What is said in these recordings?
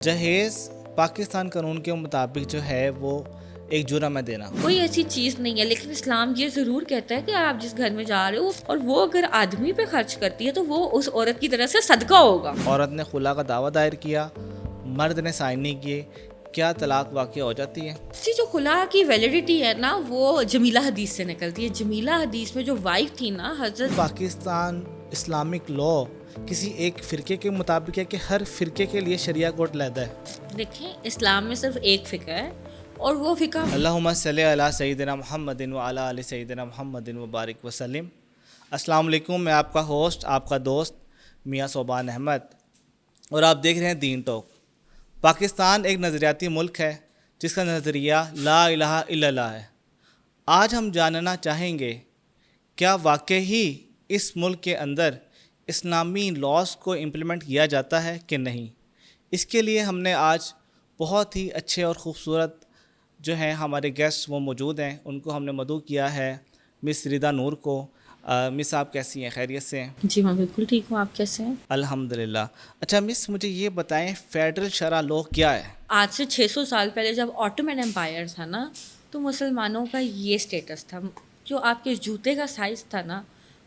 جہیز پاکستان قانون کے مطابق جو ہے وہ ایک جرم ہے دینا. کوئی ایسی چیز نہیں ہے، لیکن اسلام یہ ضرور کہتا ہے کہ آپ جس گھر میں جا رہے ہو اور وہ اگر آدمی پہ خرچ کرتی ہے تو وہ اس عورت کی طرف سے صدقہ ہوگا. عورت نے خلا کا دعویٰ دائر کیا، مرد نے سائن نہیں کیے، کیا طلاق واقع ہو جاتی ہے؟ جی، جو خلا کی ویلیڈیٹی ہے نا وہ جمیلہ حدیث سے نکلتی ہے. جمیلہ حدیث میں جو وائف تھی نا حضرت، پاکستان اسلامک لا کسی ایک فرقے کے مطابق ہے کہ ہر فرقے کے لیے شریعہ کوڈ علیحدہ ہے؟ دیکھیں اسلام میں صرف ایک فقہ ہے اور وہ فقہ اللہم صلی علی سیدنا محمد وعلی آل سیدنا محمد وبارک وسلم. السلام علیکم، میں آپ کا ہوسٹ، آپ کا دوست میاں صوبان احمد، اور آپ دیکھ رہے ہیں دین ٹاک. پاکستان ایک نظریاتی ملک ہے جس کا نظریہ لا الہ الا اللہ ہے. آج ہم جاننا چاہیں گے کیا واقعی اس ملک کے اندر اسلامی لاز کو امپلیمنٹ کیا جاتا ہے کہ نہیں. اس کے لیے ہم نے آج بہت ہی اچھے اور خوبصورت جو ہیں ہمارے گیسٹ وہ موجود ہیں. ان کو ہم نے مدعو کیا ہے مس ردا نور کو. مس آپ کیسی ہیں؟ خیریت سے ہیں؟ جی میں بالکل ٹھیک ہوں، آپ کیسے ہیں؟ الحمدللہ. اچھا مس، مجھے یہ بتائیں فیڈرل شرع لا کیا ہے؟ آج سے 600 سال پہلے جب آٹومن امپائر تھا نا تو مسلمانوں کا یہ سٹیٹس تھا، جو آپ کے جوتے کا سائز تھا نا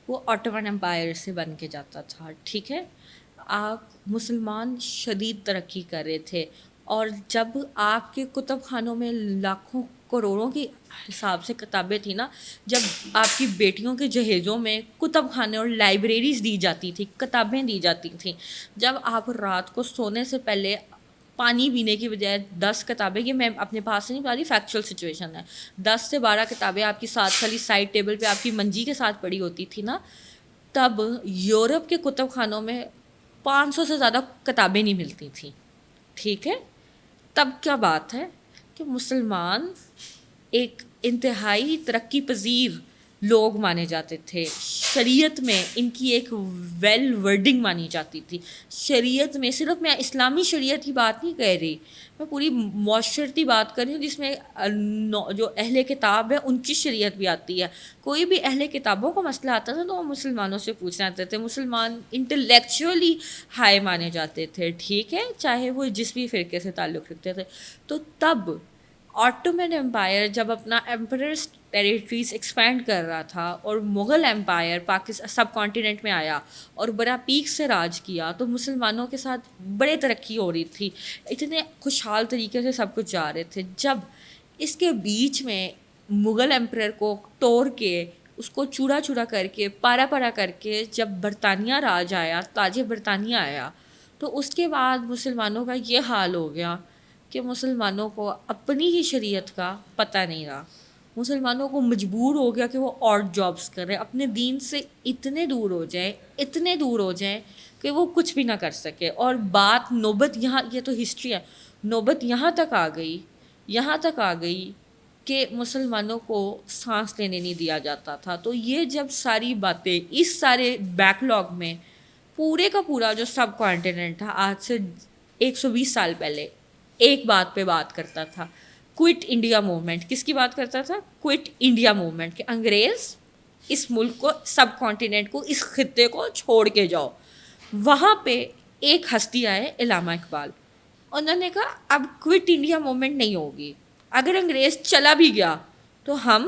وہ آٹومن امپائر سے بن کے جاتا تھا. ٹھیک ہے، آپ مسلمان شدید ترقی کر رہے تھے اور جب آپ کے کتب خانوں میں لاکھوں کروڑوں کی حساب سے کتابیں تھیں نا، جب آپ کی بیٹیوں کے جہیزوں میں کتب خانے اور لائبریریز دی جاتی تھی، کتابیں دی جاتی تھیں، جب آپ رات کو سونے سے پہلے پانی پینے کی بجائے 10 کتابیں، یہ میں اپنے پاس سے نہیں پا رہی، فیکچوئل سچویشن ہے، 10 سے 12 کتابیں آپ کی ساتھ خالی سائڈ ٹیبل پہ آپ کی منجی کے ساتھ پڑی ہوتی تھی نا، تب یورپ کے کتب خانوں میں 500 سے زیادہ کتابیں نہیں ملتی تھیں. ٹھیک ہے، تب کیا بات ہے کہ مسلمان ایک انتہائی ترقی پذیر لوگ مانے جاتے تھے. شریعت میں ان کی ایک ویل ورڈنگ مانی جاتی تھی. شریعت میں صرف میں اسلامی شریعت کی بات نہیں کہہ رہی، میں پوری معاشرتی بات کر رہی ہوں جس میں جو اہل کتاب ہے ان کی شریعت بھی آتی ہے. کوئی بھی اہل کتابوں کا مسئلہ آتا تھا تو وہ مسلمانوں سے پوچھنا آتے تھے. مسلمان انٹلیکچولی ہائی مانے جاتے تھے. ٹھیک ہے، چاہے وہ جس بھی فرقے سے تعلق رکھتے تھے. تو تب آٹومن امپائر جب اپنا ایمپررس ٹیریٹریز ایکسپینڈ کر رہا تھا اور مغل امپائر پاکستان سب کانٹیننٹ میں آیا اور بڑا پیک سے راج کیا، تو مسلمانوں کے ساتھ بڑے ترقی ہو رہی تھی، اتنے خوشحال طریقے سے سب کچھ جا رہے تھے. جب اس کے بیچ میں مغل امپرر کو توڑ کے، اس کو چوڑا چوڑا کر کے، پارا پارا کر کے جب برطانیہ راج آیا، تاج برطانیہ آیا، تو اس کے بعد مسلمانوں کا یہ حال ہو گیا کہ مسلمانوں کو اپنی ہی شریعت کا پتہ نہیں رہا. مسلمانوں کو مجبور ہو گیا کہ وہ آڈ جابس کریں، اپنے دین سے اتنے دور ہو جائیں، اتنے دور ہو جائیں کہ وہ کچھ بھی نہ کر سکے. اور بات نوبت یہاں، یہ تو ہسٹری ہے، نوبت یہاں تک آ گئی کہ مسلمانوں کو سانس لینے نہیں دیا جاتا تھا. تو یہ جب ساری باتیں اس سارے بیک لاگ میں پورے کا پورا جو سب کانٹیننٹ تھا آج سے 120 سال پہلے ایک بات پہ بات کرتا تھا، کوئٹ انڈیا موومنٹ. کس کی بات کرتا تھا؟ کوئٹ انڈیا موومنٹ، کہ انگریز اس ملک کو، سب کانٹیننٹ کو، اس خطے کو چھوڑ کے جاؤ. وہاں پہ ایک ہستی آئے، علامہ اقبال. انہوں نے کہا اب کوئٹ انڈیا موومنٹ نہیں ہوگی، اگر انگریز چلا بھی گیا تو ہم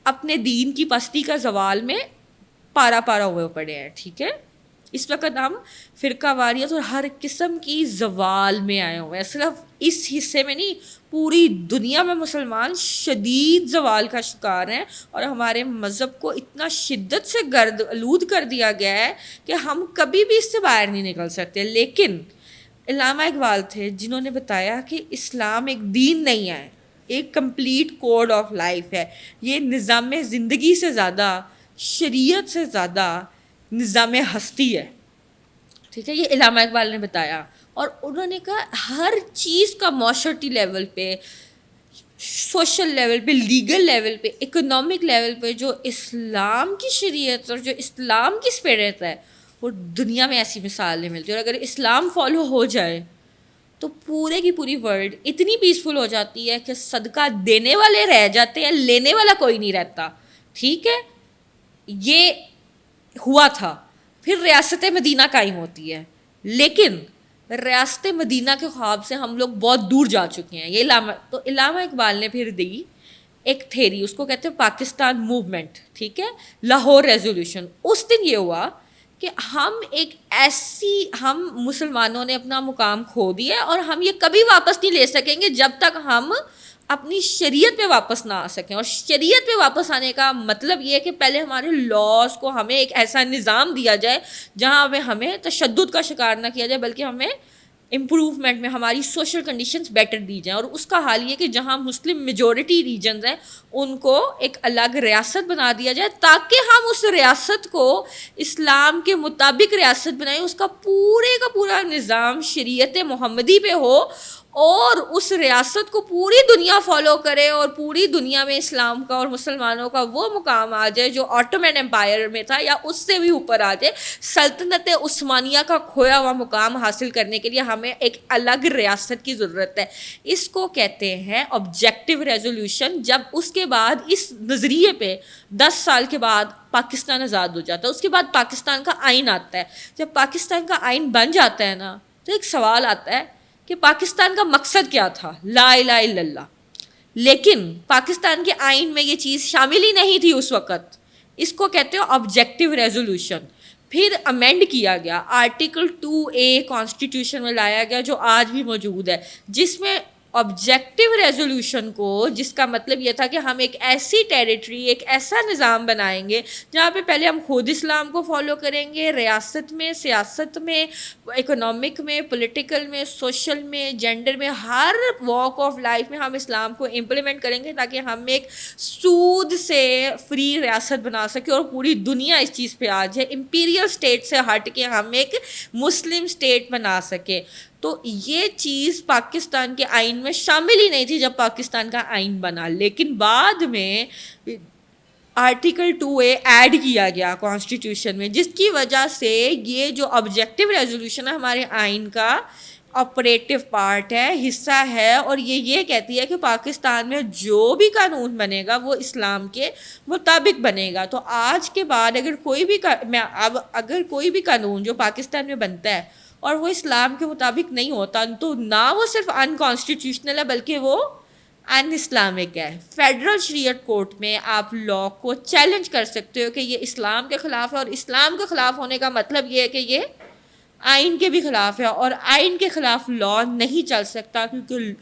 اپنے دین کی پستی کا زوال میں پارا پارا ہوئے پڑے ہیں. ٹھیک ہے، اس وقت ہم فرقہ واریت اور ہر قسم کی زوال میں آئے ہوئے ہیں. صرف اس حصے میں نہیں، پوری دنیا میں مسلمان شدید زوال کا شکار ہیں اور ہمارے مذہب کو اتنا شدت سے گرد آلود کر دیا گیا ہے کہ ہم کبھی بھی اس سے باہر نہیں نکل سکتے. لیکن علامہ اقبال تھے جنہوں نے بتایا کہ اسلام ایک دین نہیں ہے، ایک کمپلیٹ کوڈ آف لائف ہے. یہ نظام زندگی سے زیادہ، شریعت سے زیادہ نظام ہستی ہے. ٹھیک ہے، یہ علامہ اقبال نے بتایا. اور انہوں نے کہا ہر چیز کا معاشرتی لیول پہ، سوشل لیول پہ، لیگل لیول پہ، اکنامک لیول پہ جو اسلام کی شریعت اور جو اسلام کی اسپرٹ ہے وہ دنیا میں ایسی مثال نہیں ملتی. اور اگر اسلام فالو ہو جائے تو پورے کی پوری ورلڈ اتنی پیسفل ہو جاتی ہے کہ صدقہ دینے والے رہ جاتے ہیں، لینے والا کوئی نہیں رہتا. ٹھیک ہے، یہ ہوا تھا. پھر ریاست مدینہ قائم ہوتی ہے، لیکن ریاست مدینہ کے خواب سے ہم لوگ بہت دور جا چکے ہیں. یہ علامہ اقبال نے پھر دی ایک تھیری, اس کو کہتے ہیں پاکستان موومنٹ, ٹھیک ہے, لاہور ریزولوشن. اس دن یہ ہوا کہ ہم مسلمانوں نے اپنا مقام کھو دیا ہے اور ہم یہ کبھی واپس نہیں لے سکیں گے جب تک ہم اپنی شریعت پہ واپس نہ آ سکیں. اور شریعت پہ واپس آنے کا مطلب یہ ہے کہ پہلے ہمارے لاز کو ہمیں ایک ایسا نظام دیا جائے جہاں پہ ہمیں تشدد کا شکار نہ کیا جائے, بلکہ ہمیں امپروومنٹ میں ہماری سوشل کنڈیشنز بیٹر دی جائیں. اور اس کا حال یہ کہ جہاں مسلم میجورٹی ریجنز ہیں ان کو ایک الگ ریاست بنا دیا جائے تاکہ ہم اس ریاست کو اسلام کے مطابق ریاست بنائیں, اس کا پورا نظام شریعت محمدی پہ ہو اور اس ریاست کو پوری دنیا فالو کرے اور پوری دنیا میں اسلام کا اور مسلمانوں کا وہ مقام آ جائے جو آٹومین امپائر میں تھا یا اس سے بھی اوپر آ جائے. سلطنت عثمانیہ کا کھویا ہوا مقام حاصل کرنے کے لیے ہمیں ایک الگ ریاست کی ضرورت ہے. اس کو کہتے ہیں آبجیکٹیو ریزولوشن. جب اس کے بعد اس نظریے پہ 10 سال کے بعد پاکستان آزاد ہو جاتا ہے, اس کے بعد پاکستان کا آئین آتا ہے. جب پاکستان کا آئین بن جاتا ہے نا تو ایک سوال آتا ہے کہ پاکستان کا مقصد کیا تھا, لا الہ الا اللہ. لیکن پاکستان کے آئین میں یہ چیز شامل ہی نہیں تھی اس وقت. اس کو کہتے ہیں آبجیکٹیو ریزولوشن. پھر امینڈ کیا گیا, آرٹیکل 2A کانسٹیٹیوشن میں لایا گیا جو آج بھی موجود ہے, جس میں آبجیکٹیو ریزولوشن کو, جس کا مطلب یہ تھا کہ ہم ایک ایسی ٹیریٹری, ایک ایسا نظام بنائیں گے جہاں پہ پہلے ہم خود اسلام کو فالو کریں گے, ریاست میں, سیاست میں, اکنامک میں, پولیٹیکل میں, سوشل میں, جینڈر میں, ہر واک آف لائف میں ہم اسلام کو امپلیمنٹ کریں گے تاکہ ہم ایک سود سے فری ریاست بنا سکیں اور پوری دنیا اس چیز پہ آ جائے, امپیریل اسٹیٹ سے ہٹ کے ہم ایک مسلم اسٹیٹ بنا سکیں. تو یہ چیز پاکستان کے آئین میں شامل ہی نہیں تھی جب پاکستان کا آئین بنا. لیکن بعد میں آرٹیکل 2A ایڈ کیا گیا کانسٹیٹیوشن میں, جس کی وجہ سے یہ جو آبجیکٹیو ریزولوشن ہے ہمارے آئین کا آپریٹو پارٹ ہے, حصہ ہے, اور یہ کہتی ہے کہ پاکستان میں جو بھی قانون بنے گا وہ اسلام کے مطابق بنے گا. تو آج کے بعد اگر کوئی بھی قانون جو پاکستان میں بنتا ہے اور وہ اسلام کے مطابق نہیں ہوتا تو نہ وہ صرف انکانسٹیٹیوشنل ہے بلکہ وہ ان اسلامک ہے. فیڈرل شریعت کورٹ میں آپ لا کو چیلنج کر سکتے ہو کہ یہ اسلام کے خلاف ہے, اور اسلام کے خلاف ہونے کا مطلب یہ ہے کہ یہ آئین کے بھی خلاف ہے, اور آئین کے خلاف لا نہیں چل سکتا کیونکہ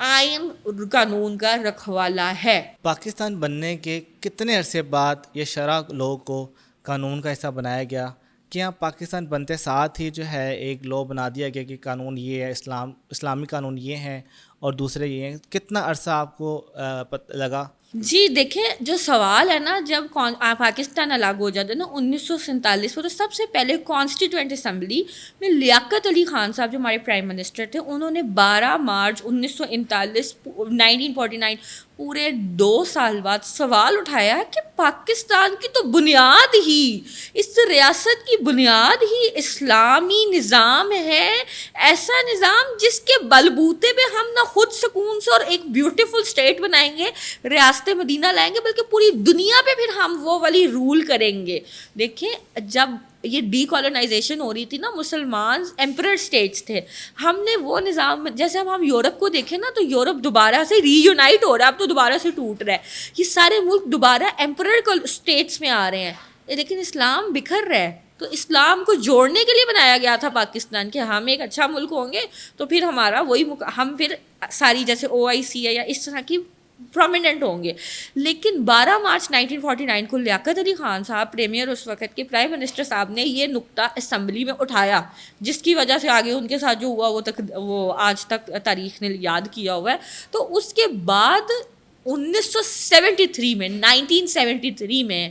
آئین قانون کا رکھوالا ہے. پاکستان بننے کے کتنے عرصے بعد یہ شرع لو کو قانون کا حصہ بنایا گیا؟ کیا پاکستان بنتے ساتھ ہی جو ہے ایک لو بنا دیا گیا کہ قانون یہ ہے, اسلامی قانون یہ ہیں اور دوسرے یہ ہیں؟ کتنا عرصہ آپ کو لگا؟ جی دیکھیں, جو سوال ہے نا, جب پاکستان الگ ہو جاتا ہے نا 1947 میں, تو سب سے پہلے کانسٹیٹوئنٹ اسمبلی میں لیاقت علی خان صاحب جو ہمارے پرائم منسٹر تھے, انہوں نے 12 مارچ 1949 پورے 2 سال بعد سوال اٹھایا کہ پاکستان کی تو بنیاد ہی, اس ریاست کی بنیاد ہی اسلامی نظام ہے, ایسا نظام جس کے بلبوتے پہ ہم نہ خود سکون سے اور ایک بیوٹیفل اسٹیٹ بنائیں گے, ریاست مدینہ لائیں گے, بلکہ پوری دنیا پہ پھر ہم وہ والی رول کریں گے. دیکھیں, جب یہ ڈی کالونائزیشن ہو رہی تھی نا, مسلمان ایمپرر اسٹیٹس تھے, ہم نے وہ نظام, جیسے اب ہم یورپ کو دیکھیں نا تو یورپ دوبارہ سے ری یونائٹ ہو رہا ہے, اب تو دوبارہ سے ٹوٹ رہا ہے, یہ سارے ملک دوبارہ ایمپرر اسٹیٹس میں آ رہے ہیں, لیکن اسلام بکھر رہا ہے. تو اسلام کو جوڑنے کے لیے بنایا گیا تھا پاکستان کہ ہم ایک اچھا ملک ہوں گے تو پھر ہمارا وہی ہم پھر ساری جیسے OIC ہے یا اس طرح کی پرومیننٹ ہوں گے. لیکن 12 مارچ 1949 کو لیاقت علی خان صاحب, پریمیئر اس وقت کے پرائم منسٹر صاحب, نے یہ نقطہ اسمبلی میں اٹھایا, جس کی وجہ سے آگے ان کے ساتھ جو ہوا وہ آج تک تاریخ نے یاد کیا ہوا ہے. تو اس کے بعد 1973 میں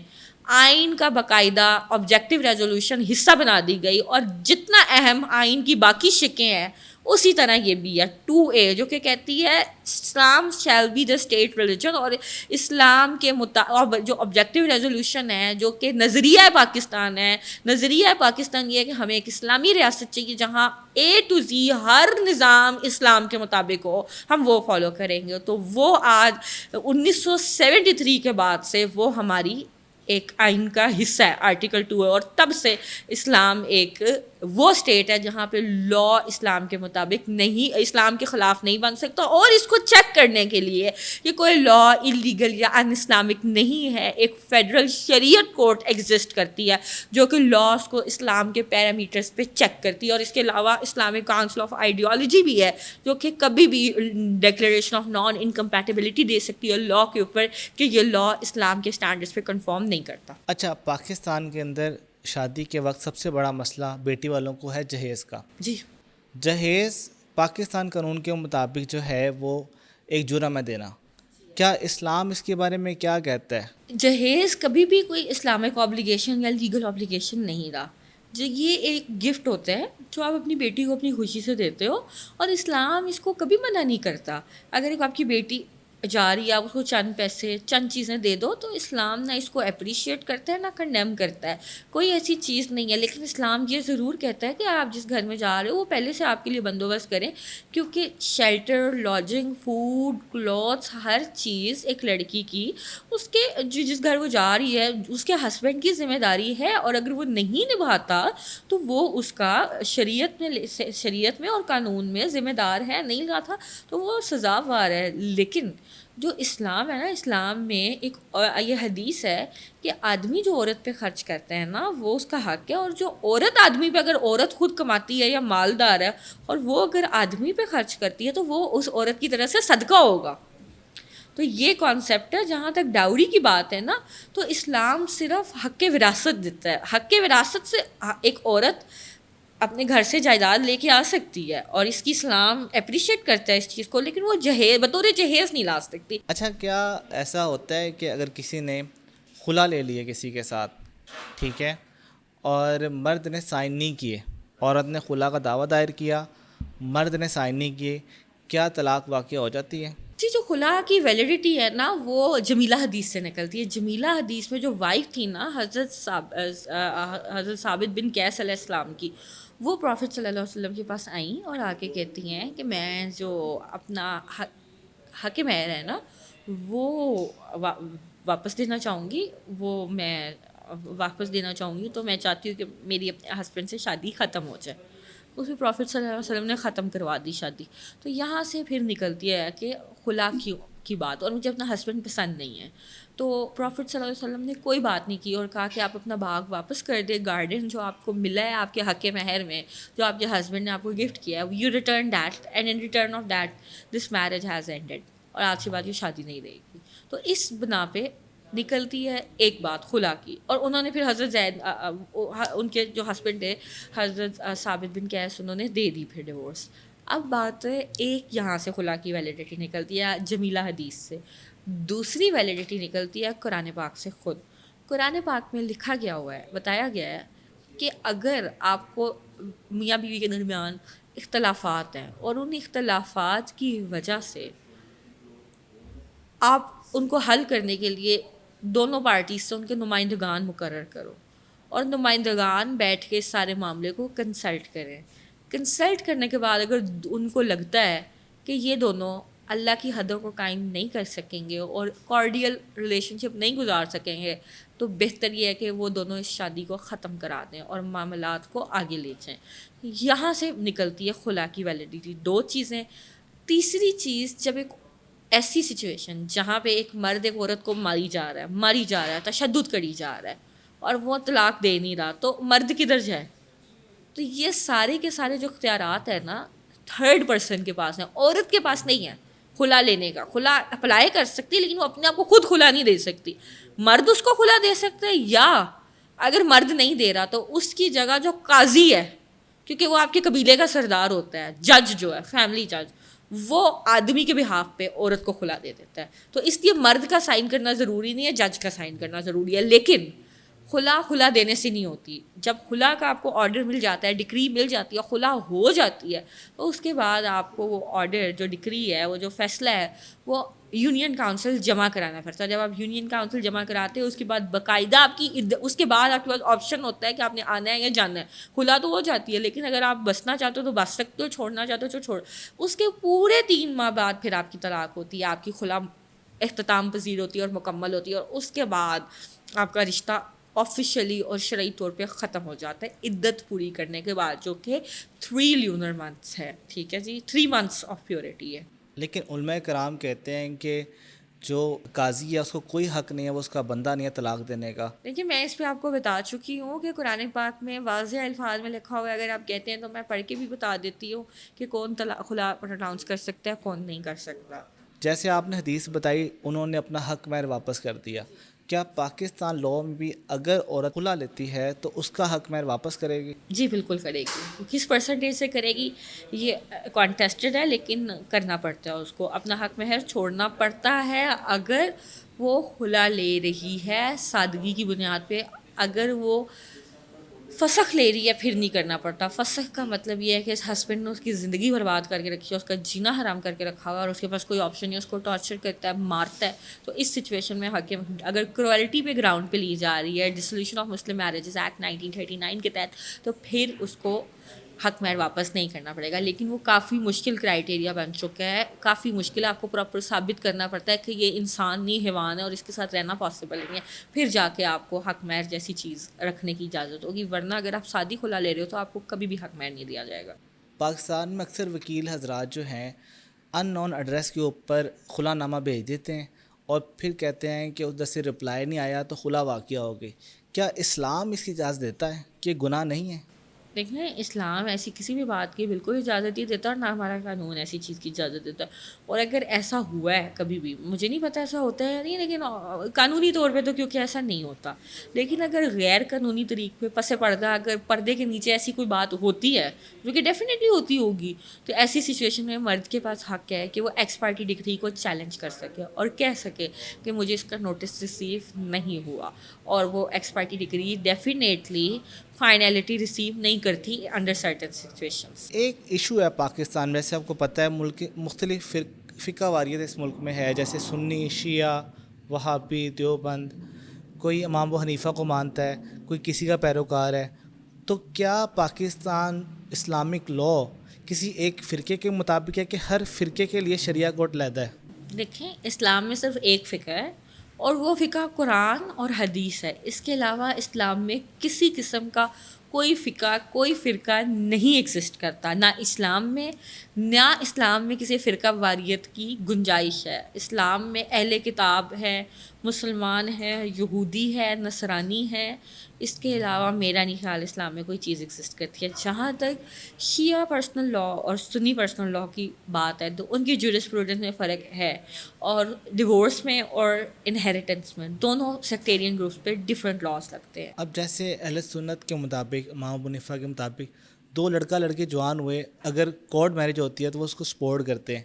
آئین کا باقاعدہ آبجیکٹیو ریزولوشن حصہ بنا دی گئی, اور جتنا اہم آئین کی باقی شقیں ہیں اسی طرح یہ بھی ہے 2A, جو کہ کہتی ہے Islam shall be the state religion, اور اسلام کے جو آبجیکٹیو ریزولوشن ہے جو کہ نظریہ پاکستان ہے, نظریہ پاکستان یہ ہے کہ ہمیں ایک اسلامی ریاست چاہیے جہاں A to Z ہر نظام اسلام کے مطابق ہو, ہم وہ فالو کریں گے. تو وہ آج 1973 کے بعد سے وہ ہماری ایک آئین کا حصہ ہے, آرٹیکل 2 ہے, اور تب سے اسلام ایک وہ اسٹیٹ ہے جہاں پہ لا اسلام کے مطابق نہیں, اسلام کے خلاف نہیں بن سکتا. اور اس کو چیک کرنے کے لیے کہ کوئی لا انلیگل یا ان اسلامک نہیں ہے, ایک فیڈرل شریعت کورٹ ایگزسٹ کرتی ہے جو کہ لاس کو اسلام کے پیرامیٹرز پہ چیک کرتی ہے. اور اس کے علاوہ اسلامک کاؤنسل آف آئیڈیالوجی بھی ہے جو کہ کبھی بھی ڈیکلیریشن آف نان انکمپیٹیبلٹی دے سکتی ہے لا کے اوپر کہ یہ لا اسلام کے اسٹینڈرڈس پہ کنفارم نہیں کرتا. اچھا, پاکستان کے اندر شادی کے وقت سب سے بڑا مسئلہ بیٹی والوں کو ہے جہیز کا. جی, جہیز پاکستان قانون کے مطابق جو ہے وہ ایک جرم ہے دینا. کیا اسلام اس کے بارے میں کیا کہتا ہے؟ جہیز کبھی بھی کوئی اسلامک آبلیگیشن یا لیگل آبلیگیشن نہیں رہا. یہ ایک گفٹ ہوتا ہے جو آپ اپنی بیٹی کو اپنی خوشی سے دیتے ہو, اور اسلام اس کو کبھی منع نہیں کرتا. اگر ایک آپ کی بیٹی جا رہی ہے, آپ اس کو چند پیسے چند چیزیں دے دو, تو اسلام نہ اس کو اپریشیٹ کرتا ہے نہ کنڈیم کرتا ہے, کوئی ایسی چیز نہیں ہے. لیکن اسلام یہ ضرور کہتا ہے کہ آپ جس گھر میں جا رہے ہو وہ پہلے سے آپ کے لیے بندوبست کریں, کیونکہ شیلٹر, لاڈجنگ, فوڈ, کلوتھس, ہر چیز ایک لڑکی کی اس کے جس گھر وہ جا رہی ہے اس کے ہسبینڈ کی ذمہ داری ہے. اور اگر وہ نہیں نبھاتا تو وہ اس کا شریعت میں اور قانون میں ذمہ دار ہے, نہیں نبھاتا تو وہ سزاوار ہے. لیکن جو اسلام ہے نا, اسلام میں ایک یہ حدیث ہے کہ آدمی جو عورت پہ خرچ کرتا ہے نا وہ اس کا حق ہے, اور جو عورت آدمی پہ, اگر عورت خود کماتی ہے یا مالدار ہے اور وہ اگر آدمی پہ خرچ کرتی ہے تو وہ اس عورت کی طرف سے صدقہ ہوگا. تو یہ کانسیپٹ ہے. جہاں تک ڈاوری کی بات ہے نا, تو اسلام صرف حق وراثت دیتا ہے. حق وراثت سے ایک عورت اپنے گھر سے جائیداد لے کے آ سکتی ہے, اور اس کی اسلام اپریشیٹ کرتا ہے اس چیز کو, لیکن وہ بطور جہیز نہیں لا سکتی. اچھا, کیا ایسا ہوتا ہے کہ اگر کسی نے خلا لے لیے کسی کے ساتھ, ٹھیک ہے, اور مرد نے سائن نہیں کیے, عورت نے خلا کا دعویٰ دائر کیا, مرد نے سائن نہیں کیے, کیا طلاق واقع ہو جاتی ہے؟ جی, جو خلا کی ویلیڈیٹی ہے نا وہ جمیلہ حدیث سے نکلتی ہے. جمیلہ حدیث میں جو وائف تھی نا حضرت ثابت بن قیس علیہ السلام کی, وہ پروفٹ صلی اللہ علیہ وسلم کے پاس آئیں اور آ کے کہتی ہیں کہ میں جو اپنا حق مہر ہے نا وہ واپس دینا چاہوں گی, وہ میں واپس دینا چاہوں گی, تو میں چاہتی ہوں کہ میری اپنے ہسبینڈ سے شادی ختم ہو جائے. اس میں پروفٹ صلی اللہ علیہ وسلم نے ختم کروا دی شادی. تو یہاں سے پھر نکلتی ہے کہ خلا کی بات, اور مجھے اپنا ہسبینڈ پسند نہیں ہے. تو پروفٹ صلی اللہ علیہ وسلم نے کوئی بات نہیں کی اور کہا کہ آپ اپنا باغ واپس کر دیں, گارڈن جو آپ کو ملا ہے آپ کے حق مہر میں, جو آپ کے ہسبینڈ نے آپ کو گفٹ کیا ہے, you return that, and in return of that this marriage has ended, اور آج کے بعد یہ شادی نہیں رہے گی. تو اس بنا پہ نکلتی ہے ایک بات خلا کی. اور انہوں نے پھر حضرت زید, ان کے جو ہسبینڈ تھے حضرت ثابت بن قیس, انہوں نے دے دی پھر ڈیورس. اب بات ایک یہاں سے خلا کی ویلیڈیٹی نکلتی ہے جمیلہ حدیث سے, دوسری ویلیڈیٹی نکلتی ہے قرآن پاک سے. خود قرآن پاک میں لکھا گیا ہوا ہے, بتایا گیا ہے کہ اگر آپ کو میاں بیوی کے درمیان اختلافات ہیں اور ان اختلافات کی وجہ سے آپ ان کو حل کرنے کے لیے دونوں پارٹیز سے ان کے نمائندگان مقرر کرو, اور نمائندگان بیٹھ کے اس سارے معاملے کو کنسلٹ کریں. کنسلٹ کرنے کے بعد اگر ان کو لگتا ہے کہ یہ دونوں اللہ کی حدوں کو قائم نہیں کر سکیں گے اور کارڈیل ریلیشن شپ نہیں گزار سکیں گے, تو بہتر یہ ہے کہ وہ دونوں اس شادی کو ختم کرا دیں اور معاملات کو آگے لے جائیں. یہاں سے نکلتی ہے خلا کی ویلیڈیٹی. دو چیزیں. تیسری چیز, جب ایک ایسی سچویشن جہاں پہ ایک مرد ایک عورت کو ماری جا رہا ہے, تشدد کری جا رہا ہے, اور وہ طلاق دے نہیں رہا, تو مرد کدھر جائے؟ تو یہ سارے کے سارے جو اختیارات ہیں نا تھرڈ پرسن کے پاس ہیں, عورت کے پاس نہیں ہے خلا لینے کا. خلا اپلائی کر سکتی لیکن وہ اپنے آپ کو خود خلا نہیں دے سکتی. مرد اس کو خلا دے سکتے ہیں, یا اگر مرد نہیں دے رہا تو اس کی جگہ جو قاضی ہے, کیونکہ وہ آپ کے قبیلے کا سردار ہوتا ہے, جج جو ہے فیملی جج, وہ آدمی کے بہاف پہ عورت کو خلا دے دیتا ہے. تو اس لیے مرد کا سائن کرنا ضروری نہیں ہے, جج کا سائن کرنا ضروری ہے. لیکن خلا دینے سے نہیں ہوتی. جب خلا کا آپ کو آرڈر مل جاتا ہے, ڈکری مل جاتی ہے, خلا ہو جاتی ہے, تو اس کے بعد آپ کو وہ آرڈر جو ڈکری ہے, وہ جو فیصلہ ہے, وہ یونین کاؤنسل جمع کرانا پڑتا ہے. جب آپ یونین کاؤنسل جمع کراتے ہیں اس کے بعد باقاعدہ اس کے بعد آپ کے پاس آپشن ہوتا ہے کہ آپ نے آنا ہے یا جانا ہے. خلا تو ہو جاتی ہے, لیکن اگر آپ بسنا چاہتے ہو تو بس سکتے ہو, چھوڑنا چاہتے ہو تو چھوڑ. اس کے پورے 3 ماہ بعد پھر آپ کی طلاق ہوتی ہے, آپ کی خلا اختتام پذیر ہوتی ہے اور مکمل ہوتی ہے, اور اس کے بعد آپ کا رشتہ آفیشیلی اور شرعی طور پہ ختم ہو جاتا ہے عدت پوری کرنے کے بعد، جو کہ 3 لیونر منتھس ہے. ٹھیک ہے جی، 3 منتھس آف پیورٹی ہے. لیکن علماء کرام کہتے ہیں کہ جو قاضی ہے اس کو کوئی حق نہیں ہے، وہ اس کا بندہ نہیں ہے طلاق دینے کا. دیکھیے میں اس پہ آپ کو بتا چکی ہوں کہ قرآن پاک میں واضح الفاظ میں لکھا ہوا ہے. اگر آپ کہتے ہیں تو میں پڑھ کے بھی بتا دیتی ہوں کہ کون طلاق خلا پرناؤنس کر سکتا ہے، کون نہیں کر سکتا. جیسے آپ نے حدیث بتائی انہوں نے اپنا حق مہر واپس کر دیا، کیا پاکستان لاء میں بھی اگر عورت خلا لیتی ہے تو اس کا حق مہر واپس کرے گی؟ جی بالکل کرے گی. کس پرسنٹیج سے کرے گی یہ کانٹیسٹڈ ہے، لیکن کرنا پڑتا ہے، اس کو اپنا حق مہر چھوڑنا پڑتا ہے. اگر وہ خلا لے رہی ہے سادگی کی بنیاد پہ، اگر وہ فسخ لے رہی ہے پھر نہیں کرنا پڑتا. فسخ کا مطلب یہ ہے کہ اس ہسبینڈ نے اس کی زندگی برباد کر کے رکھی ہے، اس کا جینا حرام کر کے رکھا ہوا ہے اور اس کے پاس کوئی آپشن نہیں، اس کو ٹارچر کرتا ہے، مارتا ہے. تو اس سچویشن میں حاکم اگر کروئلٹی پہ گراؤنڈ پہ لی جا رہی ہے dissolution of Muslim marriages act 1939 کے تحت، تو پھر اس کو حق مہر واپس نہیں کرنا پڑے گا. لیکن وہ کافی مشکل کرائٹیریا بن چکا ہے، کافی مشکل. آپ کو پراپر ثابت کرنا پڑتا ہے کہ یہ انسان نہیں حیوان ہے اور اس کے ساتھ رہنا پاسبل نہیں ہے، پھر جا کے آپ کو حق مہر جیسی چیز رکھنے کی اجازت ہوگی. ورنہ اگر آپ شادی خلا لے رہے ہو تو آپ کو کبھی بھی حق مہر نہیں دیا جائے گا. پاکستان میں اکثر وکیل حضرات جو ہیں ان نون ایڈریس کے اوپر خلا نامہ بھیج دیتے ہیں اور پھر کہتے ہیں کہ ادھر سے رپلائی نہیں آیا تو خلا واقع ہو گئی. کیا اسلام اس کی اجازت دیتا ہے کہ گناہ نہیں ہے؟ دیکھیں اسلام ایسی کسی بھی بات کی بالکل اجازت نہیں دیتا، اور نہ ہمارا قانون ایسی چیز کی اجازت دیتا ہے. اور اگر ایسا ہوا ہے کبھی بھی، مجھے نہیں پتہ ایسا ہوتا ہے یا نہیں، لیکن قانونی طور پہ تو کیونکہ ایسا نہیں ہوتا، لیکن اگر غیر قانونی طریق پہ پس پردہ اگر پردے کے نیچے ایسی کوئی بات ہوتی ہے، جو کہ ڈیفینیٹلی ہوتی ہوگی، تو ایسی سچویشن میں مرد کے پاس حق ہے کہ وہ ایکس پارٹی ڈگری کو چیلنج کر سکے اور کہہ سکے کہ مجھے اس کا نوٹس ریسیو نہیں ہوا. اور وہ x party degree definitely finality receive نہیں کرتی انڈر سرٹن سچویشنس. ایک ایشو ہے پاکستان میں، جیسے آپ کو پتہ ہے ملک مختلف فقہ واریت اس ملک میں ہے، جیسے سنی، شیعہ، وہابی، دیوبند. کوئی امام ابو حنیفہ کو مانتا ہے، کوئی کسی کا پیروکار ہے. تو کیا پاکستان اسلامک لاء کسی ایک فرقے کے مطابق ہے کہ ہر فرقے کے لیے شریعہ کوڈ علیحدہ ہے؟ دیکھیں اسلام میں صرف ایک فقہ ہے اور وہ فقہ قرآن اور حدیث ہے. اس کے علاوہ اسلام میں کسی قسم کا کوئی فقہ، کوئی فرقہ نہیں ایگزسٹ کرتا، نہ اسلام میں، نہ اسلام میں کسی فرقہ واریت کی گنجائش ہے. اسلام میں اہل کتاب ہے، مسلمان ہے، یہودی ہے، نصرانی ہے. اس کے علاوہ میرا نہیں خیال اسلام میں کوئی چیز ایگزسٹ کرتی ہے. جہاں تک شیعہ پرسنل لاء اور سنی پرسنل لاء کی بات ہے تو ان کی جورسپروڈنس میں فرق ہے، اور ڈیورس میں اور انہیریٹنس میں دونوں سیکٹیرین گروپس پہ ڈفرینٹ لاس لگتے ہیں. اب جیسے اہل سنت کے مطابق، امام ابو حنیفہ کے مطابق، دو لڑکا لڑکی جوان ہوئے اگر کورٹ میرج ہوتی ہے تو وہ اس کو سپورٹ کرتے ہیں،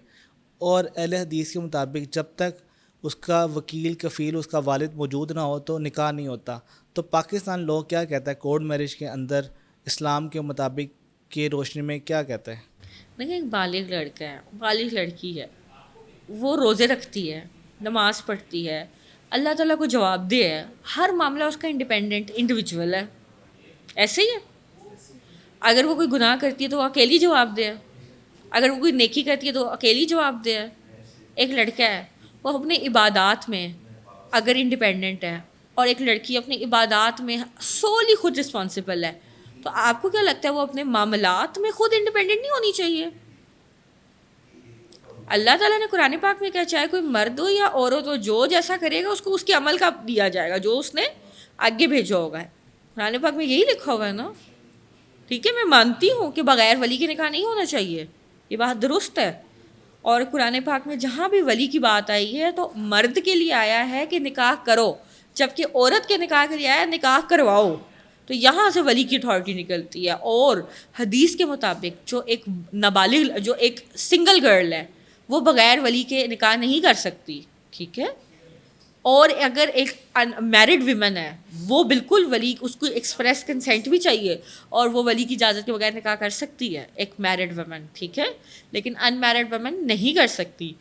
اور اہل حدیث کے مطابق جب تک اس کا وکیل، کفیل، اس کا والد موجود نہ ہو تو نکاح نہیں ہوتا. تو پاکستان لاء کیا کہتا ہے کورٹ میرج کے اندر اسلام کے مطابق کی روشنی میں کیا کہتا ہے؟ دیکھیں ایک بالغ لڑکا ہے، بالغ لڑکی ہے، وہ روزے رکھتی ہے، نماز پڑھتی ہے، اللہ تعالیٰ کو جواب دہ ہے، ہر معاملہ اس کا انڈیپینڈنٹ انڈیویجول ہے. ایسے ہی ہے. اگر وہ کوئی گناہ کرتی ہے تو وہ اکیلی جواب دہ ہے، اگر وہ کوئی نیکی کرتی ہے تو اکیلی جواب دہ ہے. ایک لڑکا ہے وہ اپنے عبادات میں اگر انڈیپینڈنٹ ہے، اور ایک لڑکی اپنی عبادات میں سولی خود رسپانسبل ہے، تو آپ کو کیا لگتا ہے وہ اپنے معاملات میں خود انڈیپینڈنٹ نہیں ہونی چاہیے؟ اللہ تعالیٰ نے قرآن پاک میں کیا، چاہے کوئی مرد ہو یا عورت ہو، جو جیسا کرے گا اس کو اس کے عمل کا دیا جائے گا جو اس نے آگے بھیجا ہوگا. قرآن پاک میں یہی لکھا ہوا ہے نا. ٹھیک ہے، میں مانتی ہوں کہ بغیر ولی کے نکاح نہیں ہونا چاہیے، یہ بات درست ہے. اور قرآن پاک میں جہاں بھی ولی کی بات آئی ہے تو مرد کے لیے آیا ہے کہ نکاح کرو، جبکہ عورت کے نکاح کے لیے آیا ہے نکاح کرواؤ. تو یہاں سے ولی کی اتھارٹی نکلتی ہے. اور حدیث کے مطابق جو ایک نابالغ، جو ایک سنگل گرل ہے، وہ بغیر ولی کے نکاح نہیں کر سکتی. ٹھیک ہے. اور اگر ایک میرڈ ویمن ہے وہ بالکل ولی، اس کو ایکسپریس کنسینٹ بھی چاہیے اور وہ ولی کی اجازت کے بغیر نکاح کر سکتی ہے ایک میرڈ ویمن. ٹھیک ہے. لیکن ان میرڈ ویمن نہیں کر سکتی.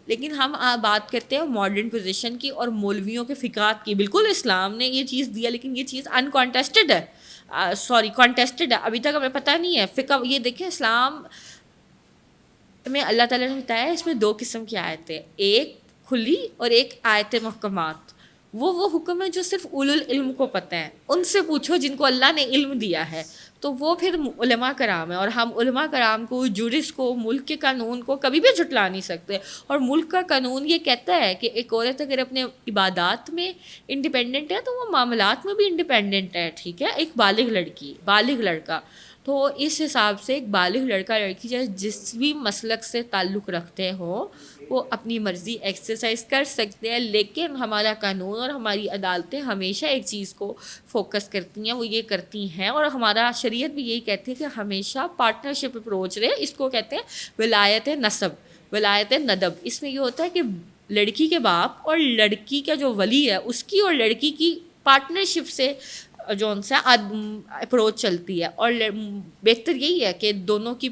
لیکن ہم بات کرتے ہیں ماڈرن پوزیشن کی اور مولویوں کے فقہات کی. بالکل اسلام نے یہ چیز دیا لیکن یہ چیز انکانٹیسٹڈ ہے، کانٹیسٹڈ ہے. ابھی تک ہمیں پتہ نہیں ہے فقہ. یہ دیکھیں اسلام میں اللہ تعالیٰ نے بتایا اس میں 2 قسم کی آیتیں، ایک کھلی اور ایک آیت محکمات. وہ حکم ہے جو صرف اولو العلم کو پتہ ہے. ان سے پوچھو جن کو اللہ نے علم دیا ہے. تو وہ پھر علماء کرام ہیں, اور ہم علماء کرام کو, جورس کو, ملک کے قانون کو کبھی بھی جھٹلا نہیں سکتے. اور ملک کا قانون یہ کہتا ہے کہ ایک عورت اگر اپنے عبادات میں انڈیپینڈنٹ ہے تو وہ معاملات میں بھی انڈیپینڈنٹ ہے, ٹھیک ہے, ایک بالغ لڑکی, بالغ لڑکا. تو اس حساب سے ایک بالغ لڑکا لڑکی چاہے جس بھی مسلک سے تعلق رکھتے ہوں وہ اپنی مرضی ایکسرسائز کر سکتے ہیں. لیکن ہمارا قانون اور ہماری عدالتیں ہمیشہ ایک چیز کو فوکس کرتی ہیں, وہ یہ کرتی ہیں, اور ہمارا شریعت بھی یہی کہتی ہے کہ ہمیشہ پارٹنرشپ اپروچ رہے. اس کو کہتے ہیں ولایت نسب, ولایت ندب. اس میں یہ ہوتا ہے کہ لڑکی کے باپ اور لڑکی کا جو ولی ہے اس کی اور لڑکی کی پارٹنرشپ سے جو ان سے اپروچ چلتی ہے, اور بہتر یہی ہے کہ دونوں کی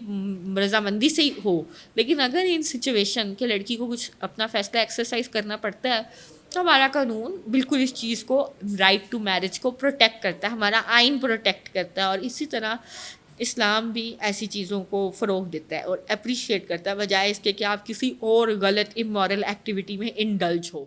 رضامندی سے ہی ہو. لیکن اگر ان سچویشن کہ لڑکی کو کچھ اپنا فیصلہ ایکسرسائز کرنا پڑتا ہے تو ہمارا قانون بالکل اس چیز کو, رائٹ ٹو میرج کو پروٹیکٹ کرتا ہے, ہمارا آئین پروٹیکٹ کرتا ہے. اور اسی طرح اسلام بھی ایسی چیزوں کو فروغ دیتا ہے اور اپریشیٹ کرتا ہے, بجائے اس کے کہ آپ کسی اور غلط امورل ایکٹیویٹی میں انڈلج ہو.